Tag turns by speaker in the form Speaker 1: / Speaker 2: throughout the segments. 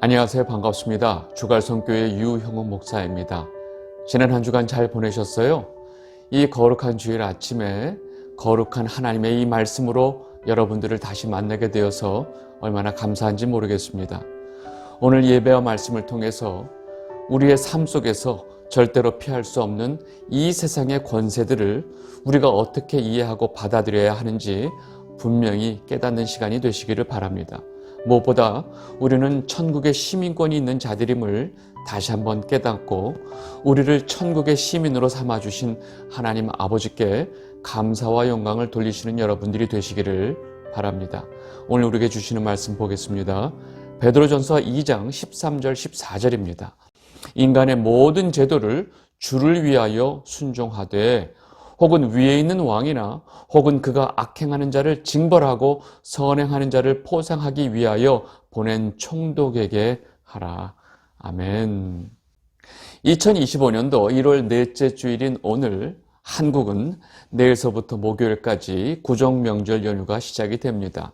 Speaker 1: 안녕하세요. 반갑습니다. 주갈성교회 유형욱 목사입니다. 지난 한 주간 잘 보내셨어요? 이 거룩한 주일 아침에 거룩한 하나님의 이 말씀으로 여러분들을 다시 만나게 되어서 얼마나 감사한지 모르겠습니다. 오늘 예배와 말씀을 통해서 우리의 삶 속에서 절대로 피할 수 없는 이 세상의 권세들을 우리가 어떻게 이해하고 받아들여야 하는지 분명히 깨닫는 시간이 되시기를 바랍니다. 무엇보다 우리는 천국의 시민권이 있는 자들임을 다시 한번 깨닫고 우리를 천국의 시민으로 삼아주신 하나님 아버지께 감사와 영광을 돌리시는 여러분들이 되시기를 바랍니다. 오늘 우리에게 주시는 말씀 보겠습니다. 베드로전서 2장 13절 14절입니다. 인간의 모든 제도를 주를 위하여 순종하되 혹은 위에 있는 왕이나 혹은 그가 악행하는 자를 징벌하고 선행하는 자를 포상하기 위하여 보낸 총독에게 하라. 아멘. 2025년도 1월 넷째 주일인 오늘 한국은 내일서부터 목요일까지 구정명절 연휴가 시작이 됩니다.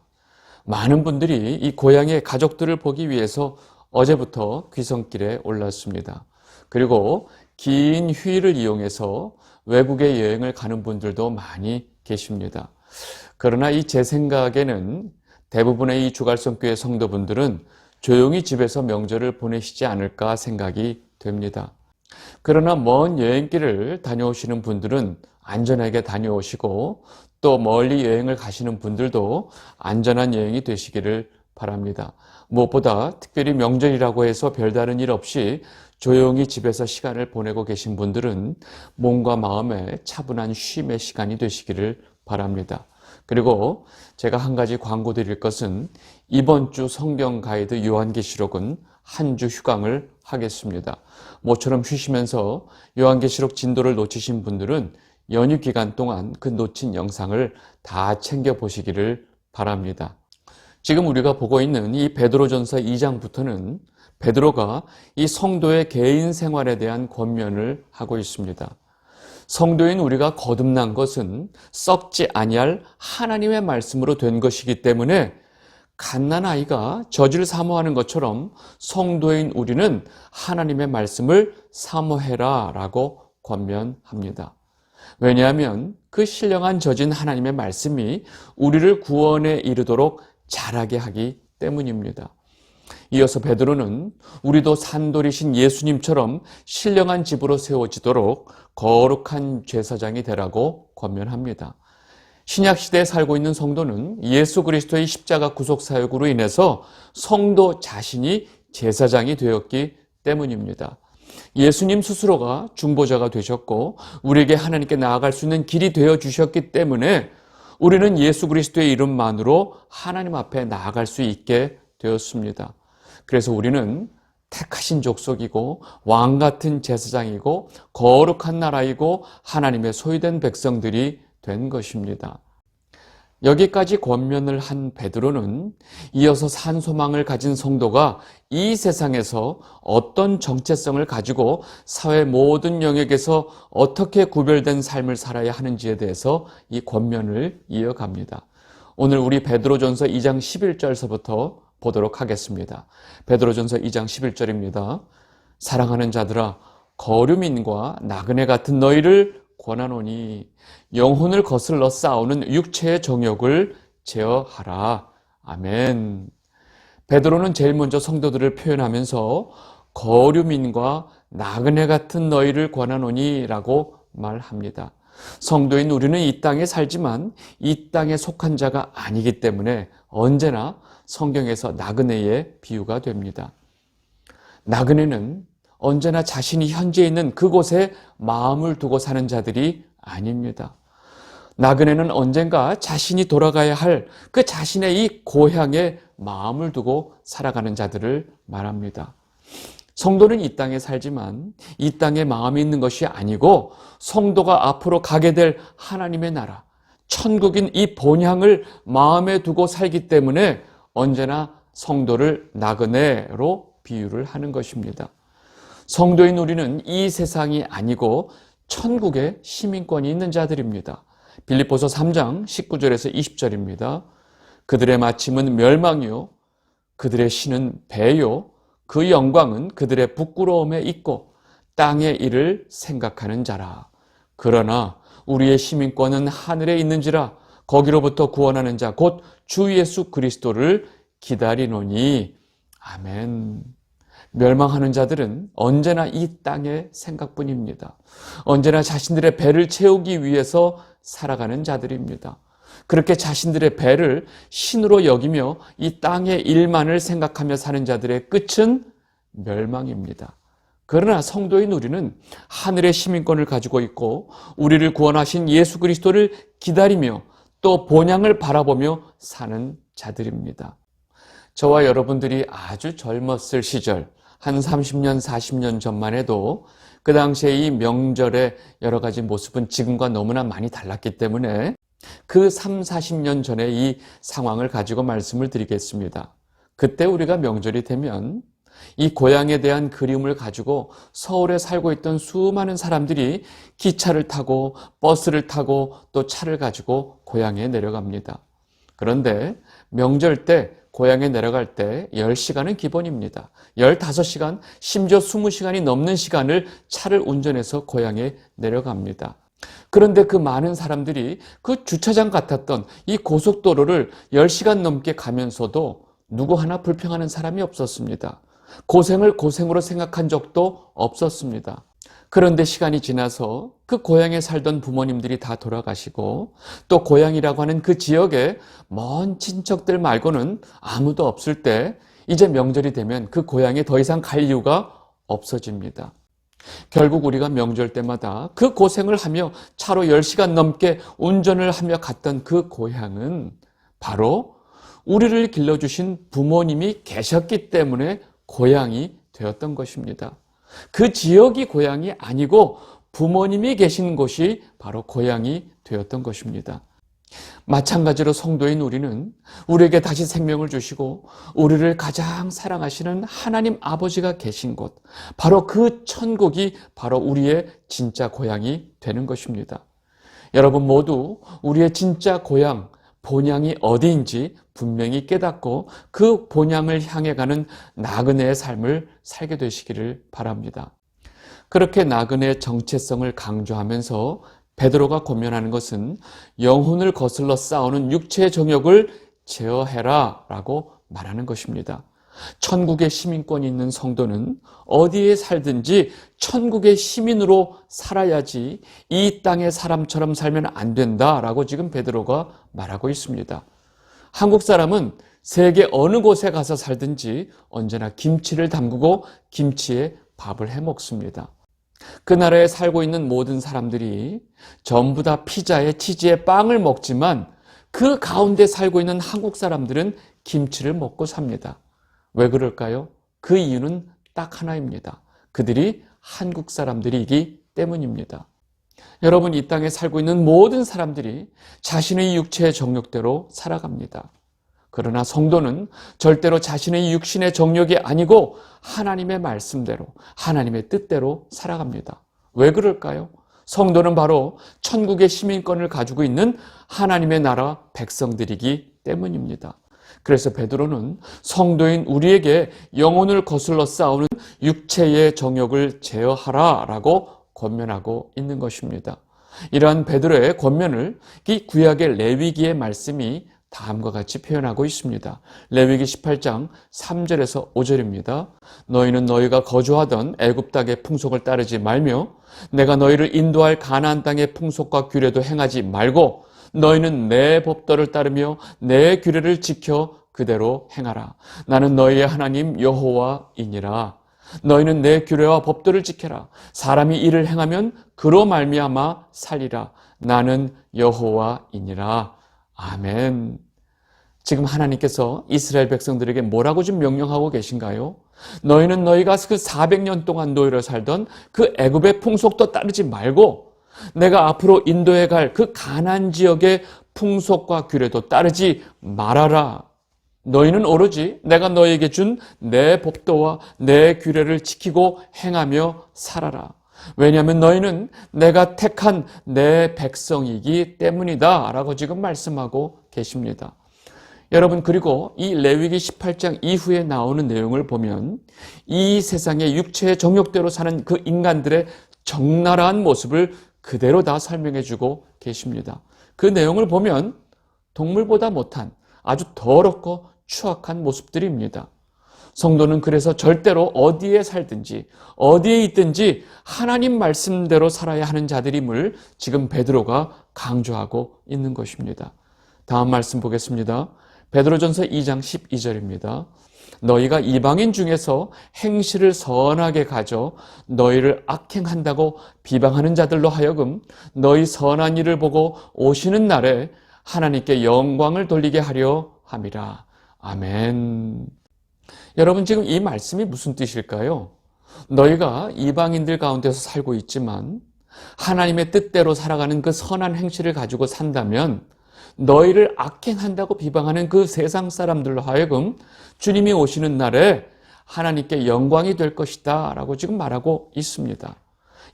Speaker 1: 많은 분들이 이 고향의 가족들을 보기 위해서 어제부터 귀성길에 올랐습니다. 그리고 긴 휴일을 이용해서 외국에 여행을 가는 분들도 많이 계십니다. 그러나 제 생각에는 대부분의 이 주갈성교회 성도분들은 조용히 집에서 명절을 보내시지 않을까 생각이 됩니다. 그러나 먼 여행길을 다녀오시는 분들은 안전하게 다녀오시고 또 멀리 여행을 가시는 분들도 안전한 여행이 되시기를 바랍니다. 무엇보다 특별히 명절이라고 해서 별다른 일 없이 조용히 집에서 시간을 보내고 계신 분들은 몸과 마음의 차분한 쉼의 시간이 되시기를 바랍니다. 그리고 제가 한 가지 광고 드릴 것은 이번 주 성경 가이드 요한계시록은 한 주 휴강을 하겠습니다. 모처럼 쉬시면서 요한계시록 진도를 놓치신 분들은 연휴 기간 동안 그 놓친 영상을 다 챙겨보시기를 바랍니다. 지금 우리가 보고 있는 이 베드로전서 2장부터는 베드로가 이 성도의 개인 생활에 대한 권면을 하고 있습니다. 성도인 우리가 거듭난 것은 썩지 아니할 하나님의 말씀으로 된 것이기 때문에 갓난아이가 젖을 사모하는 것처럼 성도인 우리는 하나님의 말씀을 사모해라 라고 권면합니다. 왜냐하면 그 신령한 젖인 하나님의 말씀이 우리를 구원에 이르도록 자라게 하기 때문입니다. 이어서 베드로는 우리도 산돌이신 예수님처럼 신령한 집으로 세워지도록 거룩한 제사장이 되라고 권면합니다. 신약시대에 살고 있는 성도는 예수 그리스도의 십자가 구속 사역으로 인해서 성도 자신이 제사장이 되었기 때문입니다. 예수님 스스로가 중보자가 되셨고 우리에게 하나님께 나아갈 수 있는 길이 되어 주셨기 때문에 우리는 예수 그리스도의 이름만으로 하나님 앞에 나아갈 수 있게 되었습니다. 그래서 우리는 택하신 족속이고 왕 같은 제사장이고 거룩한 나라이고 하나님의 소유된 백성들이 된 것입니다. 여기까지 권면을 한 베드로는 이어서 산 소망을 가진 성도가 이 세상에서 어떤 정체성을 가지고 사회 모든 영역에서 어떻게 구별된 삶을 살아야 하는지에 대해서 이 권면을 이어갑니다. 오늘 우리 베드로전서 2장 11절서부터 보도록 하겠습니다. 베드로전서 2장 11절입니다. 사랑하는 자들아 거류민과 나그네 같은 너희를 권하노니 영혼을 거슬러 싸우는 육체의 정욕을 제어하라. 아멘. 베드로는 제일 먼저 성도들을 표현하면서 거류민과 나그네 같은 너희를 권하노니 라고 말합니다. 성도인 우리는 이 땅에 살지만 이 땅에 속한 자가 아니기 때문에 언제나 성경에서 나그네의 비유가 됩니다. 나그네는 언제나 자신이 현재 있는 그곳에 마음을 두고 사는 자들이 아닙니다. 나그네는 언젠가 자신이 돌아가야 할 그 자신의 이 고향에 마음을 두고 살아가는 자들을 말합니다. 성도는 이 땅에 살지만 이 땅에 마음이 있는 것이 아니고 성도가 앞으로 가게 될 하나님의 나라, 천국인 이 본향을 마음에 두고 살기 때문에 언제나 성도를 나그네로 비유를 하는 것입니다. 성도인 우리는 이 세상이 아니고 천국의 시민권이 있는 자들입니다. 빌립보서 3장 19절에서 20절입니다. 그들의 마침은 멸망이요 그들의 신은 배요 그 영광은 그들의 부끄러움에 있고 땅의 일을 생각하는 자라. 그러나 우리의 시민권은 하늘에 있는지라 거기로부터 구원하는 자 곧 주 예수 그리스도를 기다리노니. 아멘. 멸망하는 자들은 언제나 이 땅의 생각뿐입니다. 언제나 자신들의 배를 채우기 위해서 살아가는 자들입니다. 그렇게 자신들의 배를 신으로 여기며 이 땅의 일만을 생각하며 사는 자들의 끝은 멸망입니다. 그러나 성도인 우리는 하늘의 시민권을 가지고 있고 우리를 구원하신 예수 그리스도를 기다리며 또 본향을 바라보며 사는 자들입니다. 저와 여러분들이 아주 젊었을 시절, 한 30년, 40년 전만 해도 그 당시에 이 명절의 여러 가지 모습은 지금과 너무나 많이 달랐기 때문에 그 3, 40년 전의 이 상황을 가지고 말씀을 드리겠습니다. 그때 우리가 명절이 되면 이 고향에 대한 그리움을 가지고 서울에 살고 있던 수많은 사람들이 기차를 타고 버스를 타고 또 차를 가지고 고향에 내려갑니다. 그런데 명절 때 고향에 내려갈 때 10시간은 기본입니다. 15시간, 심지어 20시간이 넘는 시간을 차를 운전해서 고향에 내려갑니다. 그런데 그 많은 사람들이 그 주차장 같았던 이 고속도로를 10시간 넘게 가면서도 누구 하나 불평하는 사람이 없었습니다. 고생을 고생으로 생각한 적도 없었습니다. 그런데 시간이 지나서 그 고향에 살던 부모님들이 다 돌아가시고 또 고향이라고 하는 그 지역에 먼 친척들 말고는 아무도 없을 때 이제 명절이 되면 그 고향에 더 이상 갈 이유가 없어집니다. 결국 우리가 명절 때마다 그 고생을 하며 차로 10시간 넘게 운전을 하며 갔던 그 고향은 바로 우리를 길러주신 부모님이 계셨기 때문에 고향이 되었던 것입니다. 그 지역이 고향이 아니고 부모님이 계신 곳이 바로 고향이 되었던 것입니다. 마찬가지로 성도인 우리는 우리에게 다시 생명을 주시고 우리를 가장 사랑하시는 하나님 아버지가 계신 곳, 바로 그 천국이 바로 우리의 진짜 고향이 되는 것입니다. 여러분 모두 우리의 진짜 고향, 본향이 어디인지 분명히 깨닫고 그 본향을 향해 가는 나그네의 삶을 살게 되시기를 바랍니다. 그렇게 나그네의 정체성을 강조하면서 베드로가 권면하는 것은 영혼을 거슬러 싸우는 육체의 정욕을 제어해라 라고 말하는 것입니다. 천국의 시민권이 있는 성도는 어디에 살든지 천국의 시민으로 살아야지 이 땅의 사람처럼 살면 안 된다라고 지금 베드로가 말하고 있습니다. 한국 사람은 세계 어느 곳에 가서 살든지 언제나 김치를 담그고 김치에 밥을 해 먹습니다. 그 나라에 살고 있는 모든 사람들이 전부 다 피자에 치즈에 빵을 먹지만 그 가운데 살고 있는 한국 사람들은 김치를 먹고 삽니다. 왜 그럴까요? 그 이유는 딱 하나입니다. 그들이 한국 사람들이기 때문입니다. 여러분, 이 땅에 살고 있는 모든 사람들이 자신의 육체의 정욕대로 살아갑니다. 그러나 성도는 절대로 자신의 육신의 정욕이 아니고 하나님의 말씀대로, 하나님의 뜻대로 살아갑니다. 왜 그럴까요? 성도는 바로 천국의 시민권을 가지고 있는 하나님의 나라 백성들이기 때문입니다. 그래서 베드로는 성도인 우리에게 영혼을 거슬러 싸우는 육체의 정욕을 제어하라라고 권면하고 있는 것입니다. 이러한 베드로의 권면을 이 구약의 레위기의 말씀이 다음과 같이 표현하고 있습니다. 레위기 18장 3절에서 5절입니다. 너희는 너희가 거주하던 애굽 땅의 풍속을 따르지 말며 내가 너희를 인도할 가나안 땅의 풍속과 규례도 행하지 말고 너희는 내 법도를 따르며 내 규례를 지켜 그대로 행하라. 나는 너희의 하나님 여호와이니라. 너희는 내 규례와 법도를 지켜라. 사람이 이를 행하면 그로 말미암아 살리라. 나는 여호와이니라. 아멘. 지금 하나님께서 이스라엘 백성들에게 뭐라고 좀 명령하고 계신가요? 너희는 너희가 그 400년 동안 노예로 살던 그 애굽의 풍속도 따르지 말고 내가 앞으로 인도해 갈 그 가나안 지역의 풍속과 규례도 따르지 말아라. 너희는 오로지 내가 너희에게 준 내 법도와 내 규례를 지키고 행하며 살아라. 왜냐하면 너희는 내가 택한 내 백성이기 때문이다 라고 지금 말씀하고 계십니다. 여러분, 그리고 이 레위기 18장 이후에 나오는 내용을 보면 이 세상의 육체의 정욕대로 사는 그 인간들의 적나라한 모습을 그대로 다 설명해 주고 계십니다. 그 내용을 보면 동물보다 못한 아주 더럽고 추악한 모습들입니다. 성도는 그래서 절대로 어디에 살든지 어디에 있든지 하나님 말씀대로 살아야 하는 자들임을 지금 베드로가 강조하고 있는 것입니다. 다음 말씀 보겠습니다. 베드로전서 2장 12절입니다. 너희가 이방인 중에서 행실을 선하게 가져 너희를 악행한다고 비방하는 자들로 하여금 너희 선한 일을 보고 오시는 날에 하나님께 영광을 돌리게 하려 함이라. 아멘. 여러분, 지금 이 말씀이 무슨 뜻일까요? 너희가 이방인들 가운데서 살고 있지만 하나님의 뜻대로 살아가는 그 선한 행실을 가지고 산다면 너희를 악행한다고 비방하는 그 세상 사람들로 하여금 주님이 오시는 날에 하나님께 영광이 될 것이다 라고 지금 말하고 있습니다.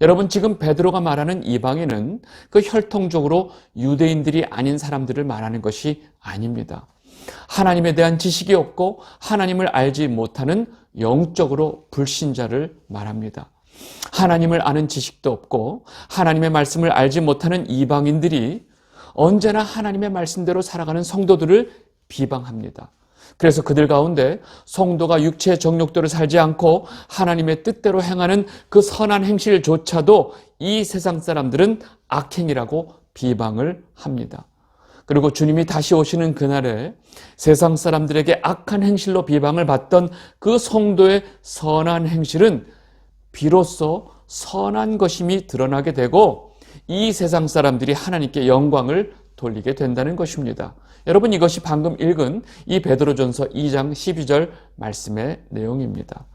Speaker 1: 여러분, 지금 베드로가 말하는 이방인은 그 혈통적으로 유대인들이 아닌 사람들을 말하는 것이 아닙니다. 하나님에 대한 지식이 없고 하나님을 알지 못하는 영적으로 불신자를 말합니다. 하나님을 아는 지식도 없고 하나님의 말씀을 알지 못하는 이방인들이 언제나 하나님의 말씀대로 살아가는 성도들을 비방합니다. 그래서 그들 가운데 성도가 육체의 정욕대로 살지 않고 하나님의 뜻대로 행하는 그 선한 행실조차도 이 세상 사람들은 악행이라고 비방을 합니다. 그리고 주님이 다시 오시는 그날에 세상 사람들에게 악한 행실로 비방을 받던 그 성도의 선한 행실은 비로소 선한 것임이 드러나게 되고 이 세상 사람들이 하나님께 영광을 돌리게 된다는 것입니다. 여러분, 이것이 방금 읽은 이 베드로전서 2장 12절 말씀의 내용입니다.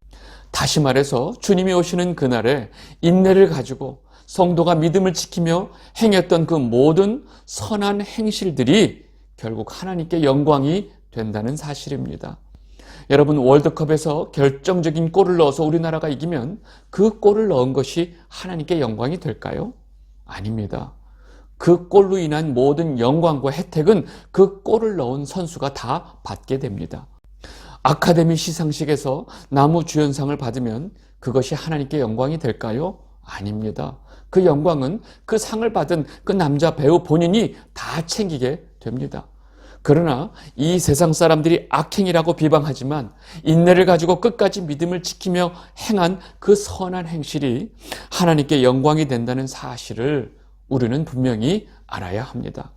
Speaker 1: 다시 말해서 주님이 오시는 그날에 인내를 가지고 성도가 믿음을 지키며 행했던 그 모든 선한 행실들이 결국 하나님께 영광이 된다는 사실입니다. 여러분, 월드컵에서 결정적인 골을 넣어서 우리나라가 이기면 그 골을 넣은 것이 하나님께 영광이 될까요? 아닙니다. 그 골로 인한 모든 영광과 혜택은 그 골을 넣은 선수가 다 받게 됩니다. 아카데미 시상식에서 나무주연상을 받으면 그것이 하나님께 영광이 될까요? 아닙니다. 그 영광은 그 상을 받은 그 남자 배우 본인이 다 챙기게 됩니다. 그러나 이 세상 사람들이 악행이라고 비방하지만 인내를 가지고 끝까지 믿음을 지키며 행한 그 선한 행실이 하나님께 영광이 된다는 사실을 우리는 분명히 알아야 합니다.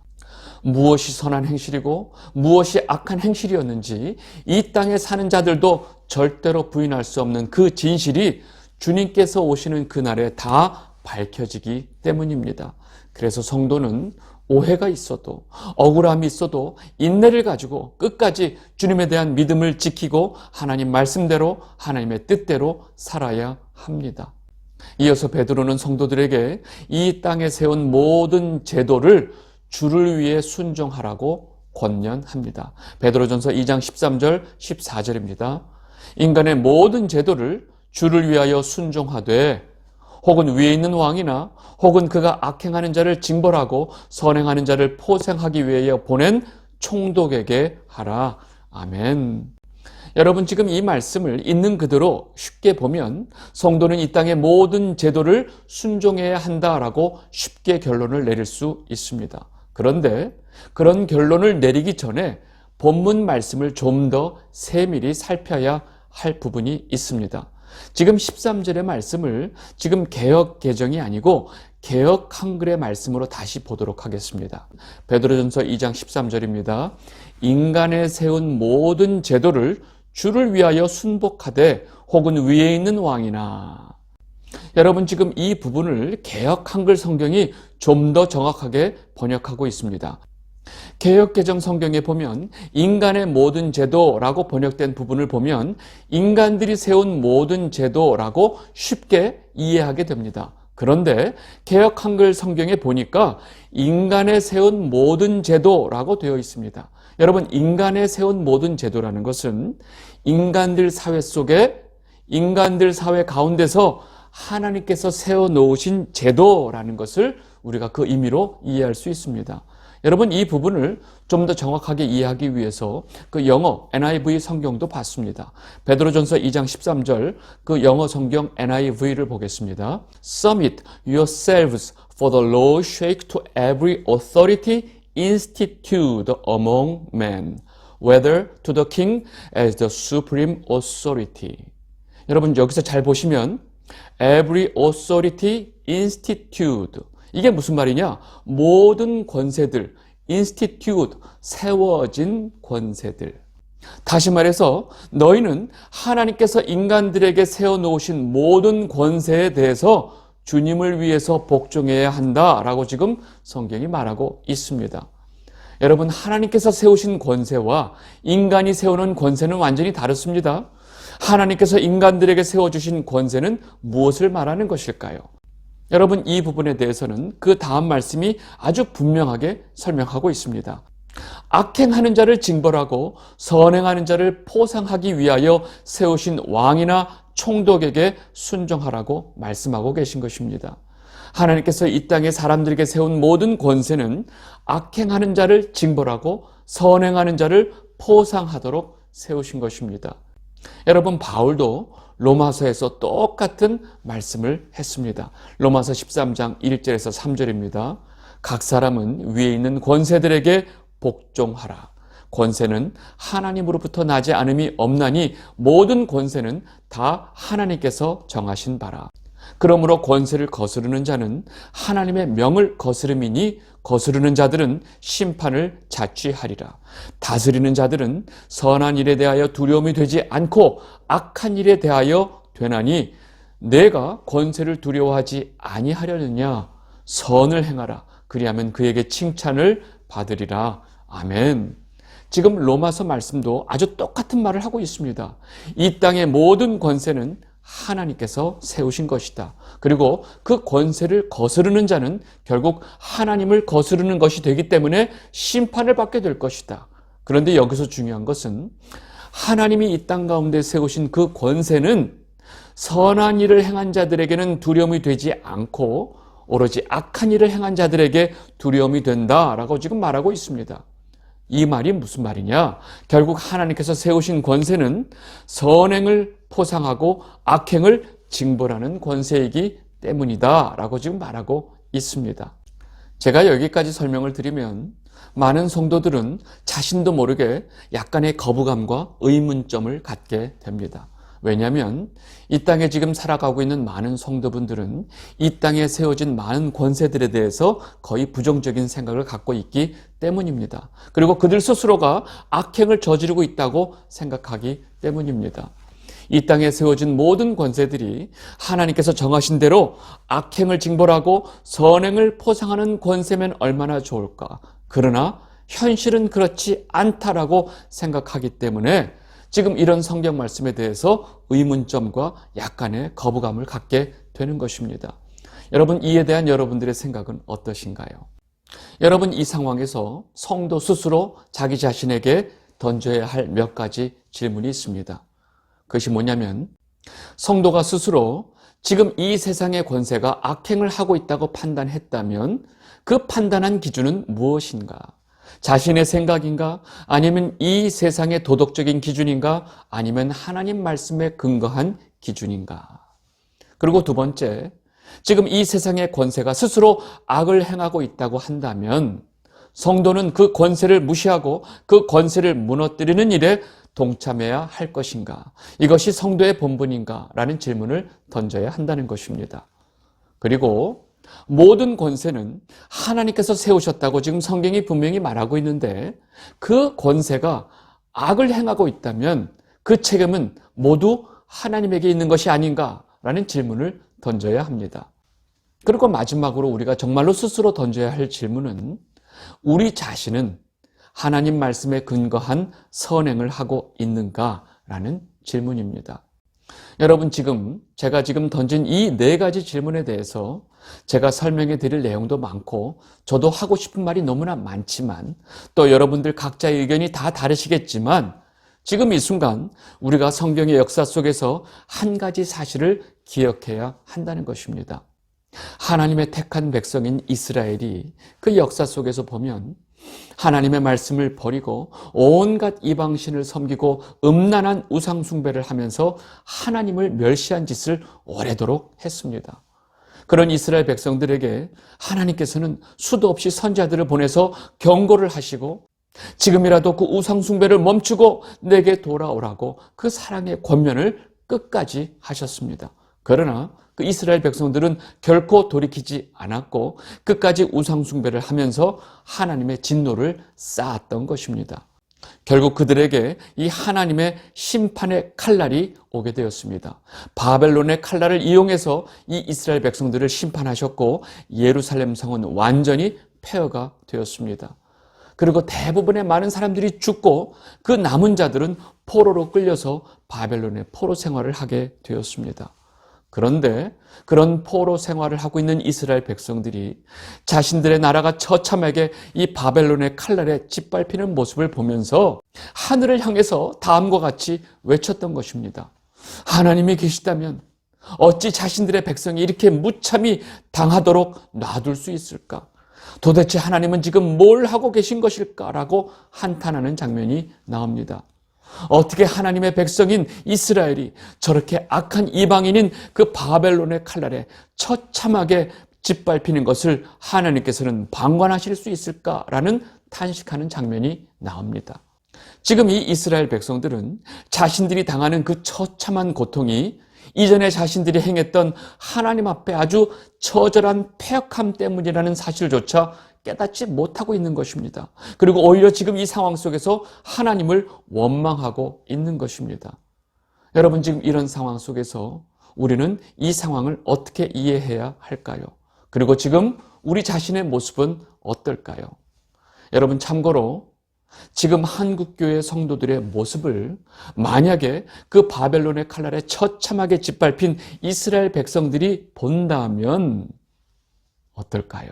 Speaker 1: 무엇이 선한 행실이고 무엇이 악한 행실이었는지 이 땅에 사는 자들도 절대로 부인할 수 없는 그 진실이 주님께서 오시는 그날에 다 밝혀지기 때문입니다. 그래서 성도는 오해가 있어도 억울함이 있어도 인내를 가지고 끝까지 주님에 대한 믿음을 지키고 하나님 말씀대로 하나님의 뜻대로 살아야 합니다. 이어서 베드로는 성도들에게 이 땅에 세운 모든 제도를 주를 위해 순종하라고 권면합니다. 베드로전서 2장 13절 14절입니다. 인간의 모든 제도를 주를 위하여 순종하되 혹은 위에 있는 왕이나 혹은 그가 악행하는 자를 징벌하고 선행하는 자를 포생하기 위하여 보낸 총독에게 하라. 아멘. 여러분, 지금 이 말씀을 있는 그대로 쉽게 보면 성도는 이 땅의 모든 제도를 순종해야 한다라고 쉽게 결론을 내릴 수 있습니다. 그런데 그런 결론을 내리기 전에 본문 말씀을 좀 더 세밀히 살펴야 할 부분이 있습니다. 지금 13절의 말씀을 지금 개역 개정이 아니고 개역 한글의 말씀으로 다시 보도록 하겠습니다. 베드로전서 2장 13절입니다. 인간에 세운 모든 제도를 주를 위하여 순복하되 혹은 위에 있는 왕이나. 여러분, 지금 이 부분을 개역 한글 성경이 좀 더 정확하게 번역하고 있습니다. 개역개정 성경에 보면 인간의 모든 제도라고 번역된 부분을 보면 인간들이 세운 모든 제도라고 쉽게 이해하게 됩니다. 그런데 개역 한글 성경에 보니까 인간에 세운 모든 제도라고 되어 있습니다. 여러분, 인간에 세운 모든 제도라는 것은 인간들 사회 속에 인간들 사회 가운데서 하나님께서 세워놓으신 제도라는 것을 우리가 그 의미로 이해할 수 있습니다. 여러분, 이 부분을 좀 더 정확하게 이해하기 위해서 그 영어 NIV 성경도 봤습니다. 베드로전서 2장 13절 그 영어 성경 NIV를 보겠습니다. Submit yourselves for the Lord's sake to every authority instituted among men, whether to the king as the supreme authority. 여러분 여기서 잘 보시면 every authority instituted 이게 무슨 말이냐? 모든 권세들, institute, 세워진 권세들. 다시 말해서 너희는 하나님께서 인간들에게 세워놓으신 모든 권세에 대해서 주님을 위해서 복종해야 한다라고 지금 성경이 말하고 있습니다. 여러분 하나님께서 세우신 권세와 인간이 세우는 권세는 완전히 다릅니다. 하나님께서 인간들에게 세워주신 권세는 무엇을 말하는 것일까요? 여러분 이 부분에 대해서는 그 다음 말씀이 아주 분명하게 설명하고 있습니다. 악행하는 자를 징벌하고 선행하는 자를 포상하기 위하여 세우신 왕이나 총독에게 순종하라고 말씀하고 계신 것입니다. 하나님께서 이 땅에 사람들에게 세운 모든 권세는 악행하는 자를 징벌하고 선행하는 자를 포상하도록 세우신 것입니다. 여러분 바울도 로마서에서 똑같은 말씀을 했습니다. 로마서 13장 1절에서 3절입니다. 각 사람은 위에 있는 권세들에게 복종하라. 권세는 하나님으로부터 나지 않음이 없나니 모든 권세는 다 하나님께서 정하신 바라. 그러므로 권세를 거스르는 자는 하나님의 명을 거스름이니 거스르는 자들은 심판을 자취하리라. 다스리는 자들은 선한 일에 대하여 두려움이 되지 않고 악한 일에 대하여 되나니 내가 권세를 두려워하지 아니하려느냐. 선을 행하라. 그리하면 그에게 칭찬을 받으리라. 아멘. 지금 로마서 말씀도 아주 똑같은 말을 하고 있습니다. 이 땅의 모든 권세는 하나님께서 세우신 것이다. 그리고 그 권세를 거스르는 자는 결국 하나님을 거스르는 것이 되기 때문에 심판을 받게 될 것이다. 그런데 여기서 중요한 것은 하나님이 이 땅 가운데 세우신 그 권세는 선한 일을 행한 자들에게는 두려움이 되지 않고 오로지 악한 일을 행한 자들에게 두려움이 된다라고 지금 말하고 있습니다. 이 말이 무슨 말이냐? 결국 하나님께서 세우신 권세는 선행을 포상하고 악행을 징벌하는 권세이기 때문이다 라고 지금 말하고 있습니다. 제가 여기까지 설명을 드리면 많은 성도들은 자신도 모르게 약간의 거부감과 의문점을 갖게 됩니다. 왜냐하면 이 땅에 지금 살아가고 있는 많은 성도분들은 이 땅에 세워진 많은 권세들에 대해서 거의 부정적인 생각을 갖고 있기 때문입니다. 그리고 그들 스스로가 악행을 저지르고 있다고 생각하기 때문입니다. 이 땅에 세워진 모든 권세들이 하나님께서 정하신 대로 악행을 징벌하고 선행을 포상하는 권세면 얼마나 좋을까. 그러나 현실은 그렇지 않다라고 생각하기 때문에 지금 이런 성경 말씀에 대해서 의문점과 약간의 거부감을 갖게 되는 것입니다. 여러분 이에 대한 여러분들의 생각은 어떠신가요? 여러분 이 상황에서 성도 스스로 자기 자신에게 던져야 할 몇 가지 질문이 있습니다. 그것이 뭐냐면 성도가 스스로 지금 이 세상의 권세가 악행을 하고 있다고 판단했다면 그 판단한 기준은 무엇인가? 자신의 생각인가? 아니면 이 세상의 도덕적인 기준인가? 아니면 하나님 말씀에 근거한 기준인가? 그리고 두 번째, 지금 이 세상의 권세가 스스로 악을 행하고 있다고 한다면 성도는 그 권세를 무시하고 그 권세를 무너뜨리는 일에 동참해야 할 것인가? 이것이 성도의 본분인가? 라는 질문을 던져야 한다는 것입니다. 그리고 모든 권세는 하나님께서 세우셨다고 지금 성경이 분명히 말하고 있는데 그 권세가 악을 행하고 있다면 그 책임은 모두 하나님에게 있는 것이 아닌가라는 질문을 던져야 합니다. 그리고 마지막으로 우리가 정말로 스스로 던져야 할 질문은 우리 자신은 하나님 말씀에 근거한 선행을 하고 있는가라는 질문입니다. 여러분 제가 지금 던진 이 네 가지 질문에 대해서 제가 설명해 드릴 내용도 많고 저도 하고 싶은 말이 너무나 많지만 또 여러분들 각자의 의견이 다 다르시겠지만 지금 이 순간 우리가 성경의 역사 속에서 한 가지 사실을 기억해야 한다는 것입니다. 하나님의 택한 백성인 이스라엘이 그 역사 속에서 보면 하나님의 말씀을 버리고 온갖 이방신을 섬기고 음란한 우상 숭배를 하면서 하나님을 멸시한 짓을 오래도록 했습니다. 그런 이스라엘 백성들에게 하나님께서는 수도 없이 선지자들을 보내서 경고를 하시고 지금이라도 그 우상 숭배를 멈추고 내게 돌아오라고 그 사랑의 권면을 끝까지 하셨습니다. 그러나 그 이스라엘 백성들은 결코 돌이키지 않았고 끝까지 우상 숭배를 하면서 하나님의 진노를 쌓았던 것입니다. 결국 그들에게 이 하나님의 심판의 칼날이 오게 되었습니다. 바벨론의 칼날을 이용해서 이 이스라엘 백성들을 심판하셨고 예루살렘 성은 완전히 폐허가 되었습니다. 그리고 대부분의 많은 사람들이 죽고 그 남은 자들은 포로로 끌려서 바벨론의 포로 생활을 하게 되었습니다. 그런데 그런 포로 생활을 하고 있는 이스라엘 백성들이 자신들의 나라가 처참하게 이 바벨론의 칼날에 짓밟히는 모습을 보면서 하늘을 향해서 다음과 같이 외쳤던 것입니다. 하나님이 계시다면 어찌 자신들의 백성이 이렇게 무참히 당하도록 놔둘 수 있을까? 도대체 하나님은 지금 뭘 하고 계신 것일까라고 한탄하는 장면이 나옵니다. 어떻게 하나님의 백성인 이스라엘이 저렇게 악한 이방인인 그 바벨론의 칼날에 처참하게 짓밟히는 것을 하나님께서는 방관하실 수 있을까라는 탄식하는 장면이 나옵니다. 지금 이 이스라엘 백성들은 자신들이 당하는 그 처참한 고통이 이전에 자신들이 행했던 하나님 앞에 아주 처절한 패역함 때문이라는 사실조차 깨닫지 못하고 있는 것입니다. 그리고 오히려 지금 이 상황 속에서 하나님을 원망하고 있는 것입니다. 여러분, 지금 이런 상황 속에서 우리는 이 상황을 어떻게 이해해야 할까요? 그리고 지금 우리 자신의 모습은 어떨까요? 여러분, 참고로 지금 한국교회 성도들의 모습을 만약에 그 바벨론의 칼날에 처참하게 짓밟힌 이스라엘 백성들이 본다면 어떨까요?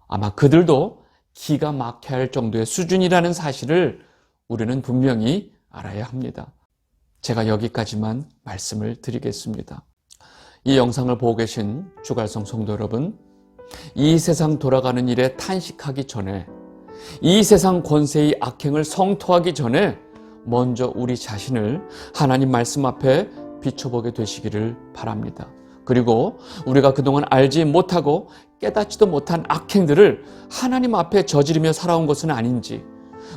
Speaker 1: 아마 그들도 기가 막혀야 할 정도의 수준이라는 사실을 우리는 분명히 알아야 합니다. 제가 여기까지만 말씀을 드리겠습니다. 이 영상을 보고 계신 주갈성 성도 여러분, 이 세상 돌아가는 일에 탄식하기 전에, 이 세상 권세의 악행을 성토하기 전에 먼저 우리 자신을 하나님 말씀 앞에 비춰보게 되시기를 바랍니다. 그리고 우리가 그동안 알지 못하고 깨닫지도 못한 악행들을 하나님 앞에 저지르며 살아온 것은 아닌지,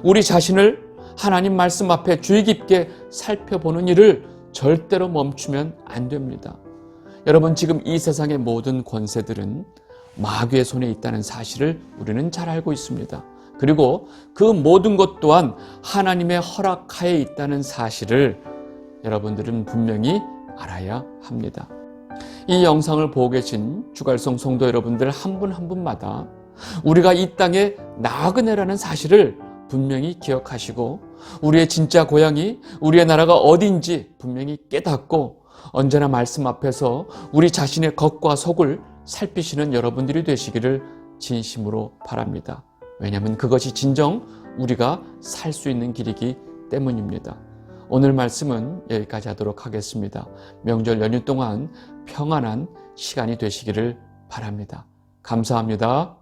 Speaker 1: 우리 자신을 하나님 말씀 앞에 주의 깊게 살펴보는 일을 절대로 멈추면 안 됩니다. 여러분, 지금 이 세상의 모든 권세들은 마귀의 손에 있다는 사실을 우리는 잘 알고 있습니다. 그리고 그 모든 것 또한 하나님의 허락하에 있다는 사실을 여러분들은 분명히 알아야 합니다. 이 영상을 보고 계신 주갈성 성도 여러분들 한 분 한 분마다 우리가 이 땅의 나그네라는 사실을 분명히 기억하시고 우리의 진짜 고향이, 우리의 나라가 어디인지 분명히 깨닫고 언제나 말씀 앞에서 우리 자신의 겉과 속을 살피시는 여러분들이 되시기를 진심으로 바랍니다. 왜냐하면 그것이 진정 우리가 살 수 있는 길이기 때문입니다. 오늘 말씀은 여기까지 하도록 하겠습니다. 명절 연휴 동안 평안한 시간이 되시기를 바랍니다. 감사합니다.